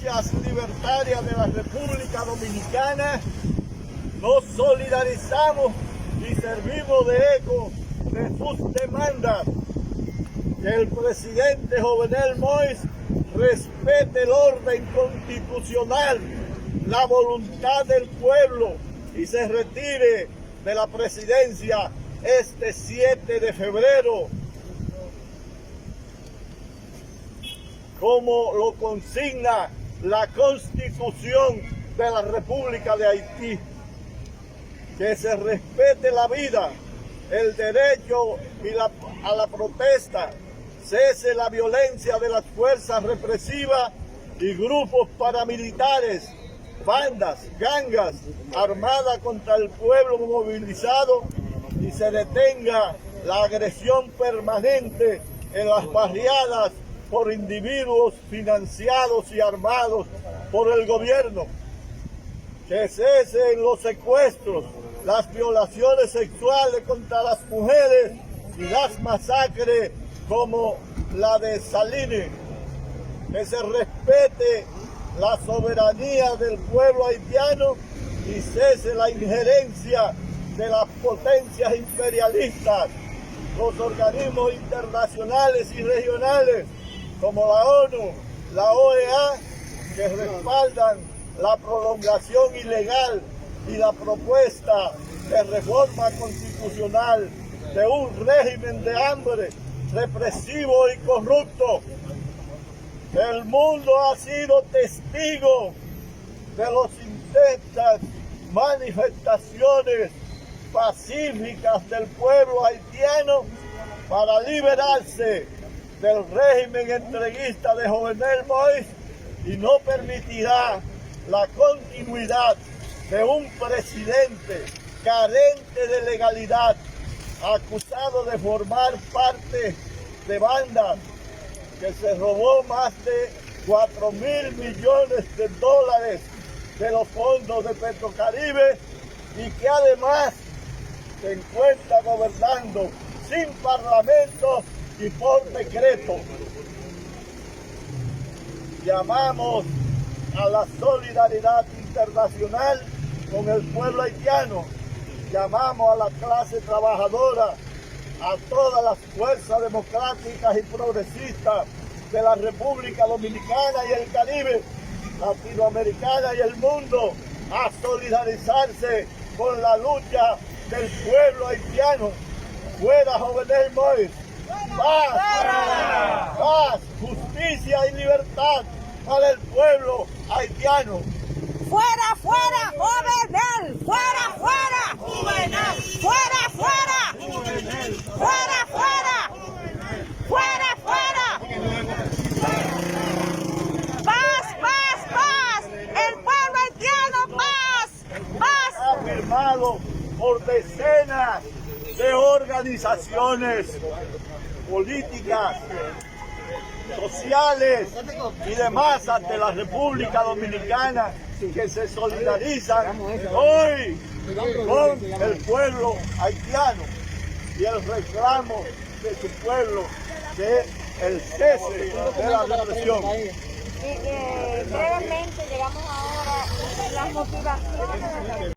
luchas libertarias de la República Dominicana, nos solidarizamos y servimos de eco de sus demandas. Que el presidente Jovenel Moïse respete el orden constitucional, la voluntad del pueblo y se retire de la presidencia este 7 de febrero, como lo consigna la Constitución de la República de Haití. Que se respete la vida, el derecho a la protesta, cese la violencia de las fuerzas represivas y grupos paramilitares, bandas, gangas armadas contra el pueblo movilizado y se detenga la agresión permanente en las barriadas por individuos financiados y armados por el gobierno. Que cesen los secuestros, las violaciones sexuales contra las mujeres y las masacres como la de Saline. Que se respete la soberanía del pueblo haitiano y cese la injerencia de las potencias imperialistas, los organismos internacionales y regionales como la ONU, la OEA, que respaldan la prolongación ilegal y la propuesta de reforma constitucional de un régimen de hambre represivo y corrupto. El mundo ha sido testigo de las intensas manifestaciones pacíficas del pueblo haitiano para liberarse del régimen entreguista de Jovenel Moïse y no permitirá la continuidad de un presidente carente de legalidad, acusado de formar parte de bandas que se robó más de 4.000 millones de dólares de los fondos de Petrocaribe y que además se encuentra gobernando sin parlamento y por decreto. Llamamos a la solidaridad internacional con el pueblo haitiano, llamamos a la clase trabajadora, a todas las fuerzas democráticas y progresistas de la República Dominicana y el Caribe, Latinoamericana y el mundo, a solidarizarse con la lucha del pueblo haitiano. Fuera Jovenel Moïse, paz, paz, justicia y libertad para el pueblo haitiano. ¡Fuera, fuera, Jovenel! ¡Fuera, fuera! ¡Jovenel! ¡Fuera, fuera! ¡Jovenel! ¡Fuera, fuera! ¡Fuera, fuera! ¡Paz, paz, paz! ¡El pueblo haitiano, paz! ¡Paz! Firmado por decenas de organizaciones políticas, sociales y demás ante la República Dominicana que se solidarizan hoy con el pueblo haitiano y el reclamo de su pueblo de el cese de la represión. Brevemente llegamos ahora a las motivaciones.